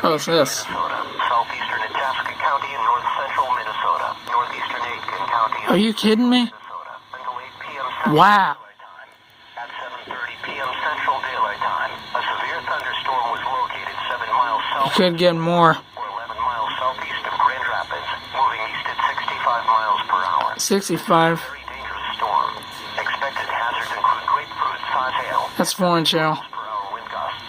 Oh, it's this. Minnesota, southeastern Itasca County in north central Minnesota, northeastern AITKIN County. Are you kidding me? Minnesota, until 8 p.m. Central Wow. Daylight Time. At 7:30 p.m. Central Daylight Time, a severe thunderstorm was located 7 miles You south could get more. or 11 miles southeast of Grand Rapids, moving east at 65 miles per hour. 65. Very dangerous storm. Expected hazards include grapefruit, size hail, That's 4-inch hail. per hour wind gusts.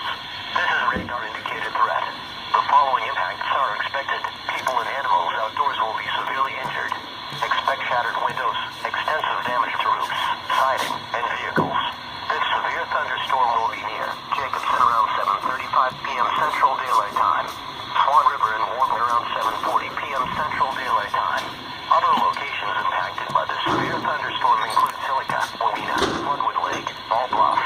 This is a radar indicated threat. The following impacts are expected. People and animals outdoors will be severely injured. Expect shattered windows, extensive damage to roofs, siding, and vehicles. This severe thunderstorm will be near Jacobson around 7:35 p.m. Central Daylight Time. Swan River and WARBA around 7:40 p.m. Central Daylight Time. Other locations impacted by the severe thunderstorm include Silica, Molina, Floodwood Lake, Ball Bluff,